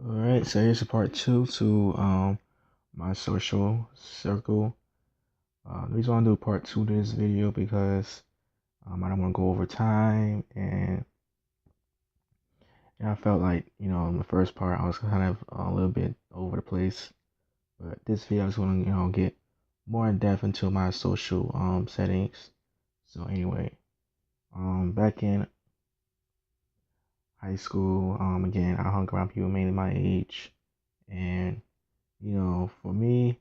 All right, so here's a part two to my social circle. The reason why I do part two to this video because I don't want to go over time, and I felt like in the first part I was kind of a little bit over the place, but this video I just want to get more in depth into my social settings. So anyway, back in high school, again I hung around people mainly my age, and for me.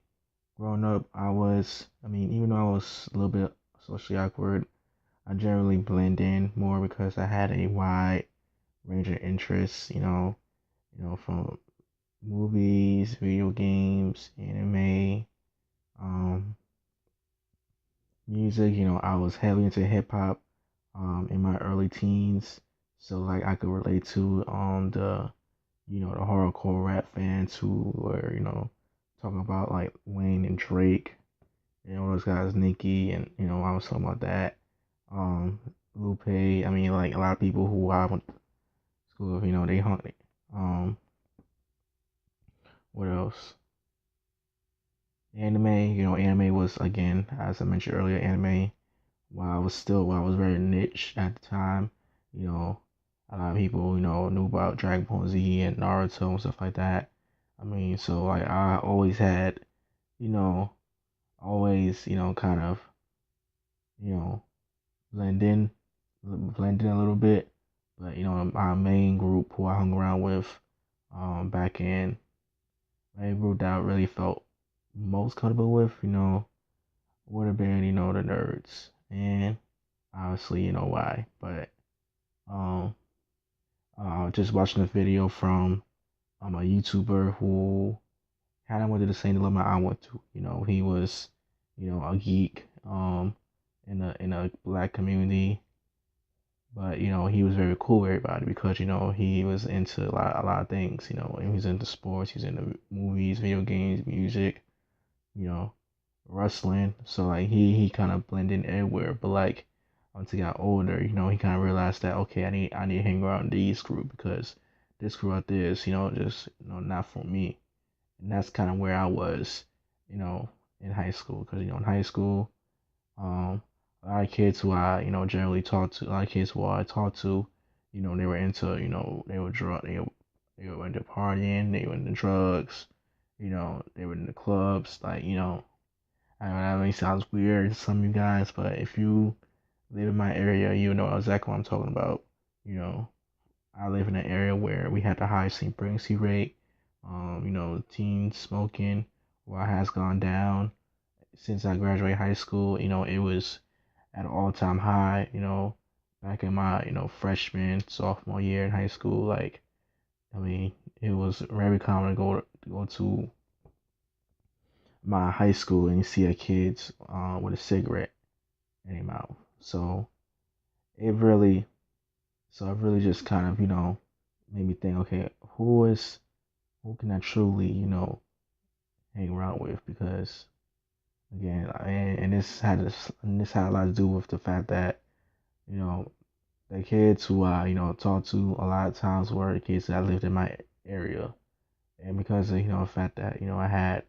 Growing up, even though I was a little bit socially awkward, I generally blend in more because I had a wide range of interests, from movies, video games, anime, um, music. I was heavily into hip hop, in my early teens, so like I could relate to the hardcore rap fans who were, talking about like Wayne and Drake. Those guys, Nicki, and I was talking about that. Um, Lupe. Like a lot of people who I went to school with, they hung. Um, what else? Anime. Anime was again, as I mentioned earlier, anime. While I was very niche at the time, you know, a lot of people, knew about Dragon Ball Z and Naruto and stuff like that. So like I always had, you know, always, kind of, you know, blend in, blend in a little bit. But my main group who I hung around with, back in my group that I really felt most comfortable with, would have been the nerds, and obviously why. But um, I was just watching a video from a YouTuber who kind of went to the same dilemma I went to. He was a geek in a black community. But he was very cool with everybody because he was into a lot of things. He was into sports, he was into movies, video games, music, you know, wrestling. So like he kind of blended in everywhere. But like once he got older, he kind of realized that okay, I need to hang around these group because this group out there is just not for me. And that's kind of where I was, you know, in high school because in high school. A lot of kids who I, generally talk to, a lot of kids who I talk to, they were into, they were into partying, they were into drugs, they were into clubs. Like, I know that may sound weird to some of you guys, but if you live in my area, you know exactly what I'm talking about. You know, I live in an area where we had the highest teen pregnancy rate. Teen smoking, well, has gone down since I graduated high school. It was at an all-time high, back in my, freshman, sophomore year in high school. Like, it was very common to go to my high school and you see a kids with a cigarette in their mouth. It really, it really just kind of, made me think, okay, who can I truly, hang around with? Because again, and this had a lot to do with the fact that, you know, the kids who I, talked to a lot of times were the kids that lived in my area. And because of, the fact that, I had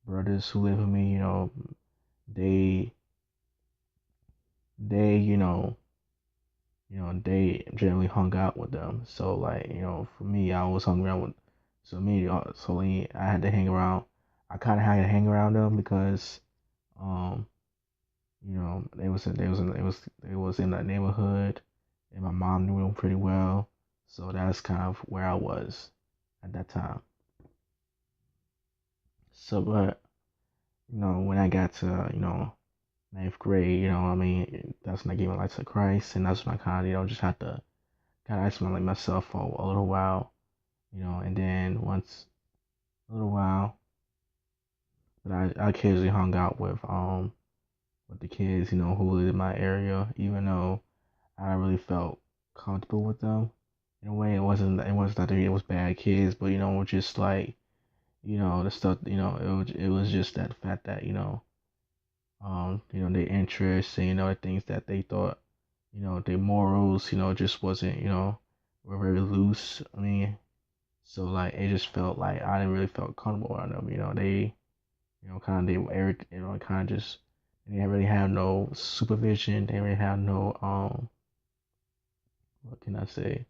brothers who lived with me, they, they, they generally hung out with them. So like, for me, I was hung around with, I had to hang around. I kind of had to hang around them because, um, they was in that neighborhood, and my mom knew them pretty well, so that's kind of where I was at that time. So, but when I got to ninth grade, that's when I gave my life to Christ, and that's when I kind of just had to kind of isolate myself for a little while, and then once a little while, but I occasionally hung out with the kids, who lived in my area, even though I really felt comfortable with them. In a way, it wasn't that it was bad kids, but just like the stuff, it was just that fact that their interests and the things that they thought, their morals, just wasn't, were very loose. So like it just felt like I didn't really felt comfortable around them. They kind of they were kind of just they didn't really have no supervision. They didn't really have no what can I say?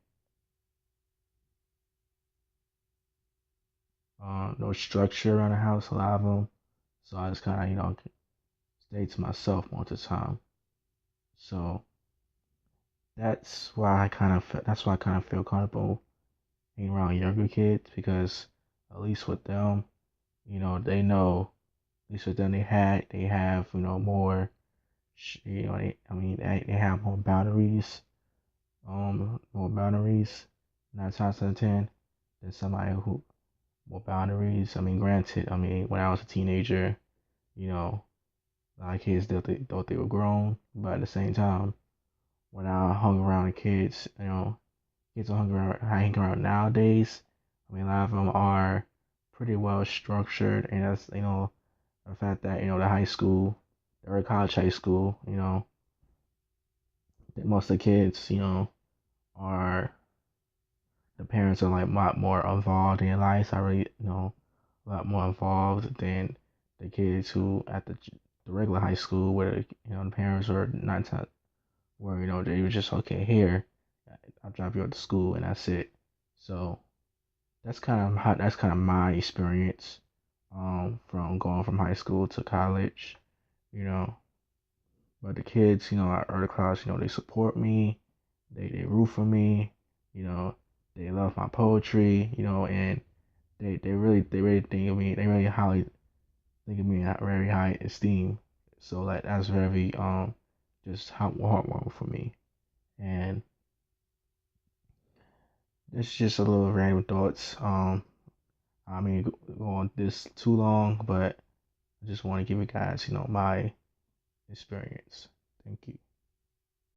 No structure around the house. A lot of them. So I just kind of stayed to myself most of the time. So that's why I kind of feel comfortable being around younger kids because at least with them, they know at least with them they have more they have more boundaries 9 times out of 10 than somebody who more boundaries. I mean, granted, when I was a teenager, you know, a lot of kids thought they were grown, but at the same time, when I hung around the kids, kids I hang around nowadays. A lot of them are pretty well structured, and that's the fact that the high school, or college, high school, that most of the kids, are the parents are like a lot more involved in life. I really, a lot more involved than the kids who at the regular high school where the parents are not where they were just okay here. I'll drop you off to school and that's it. So that's kind of my experience from going from high school to college, you know. But the kids, at early class, they support me, they root for me, you know, they love my poetry, and they really think of me, they really highly think of me in very high esteem. So like that's very just heartwarming for me. And it's just a little random thoughts. I mean, go on this too long, but I just want to give you guys, my experience. Thank you.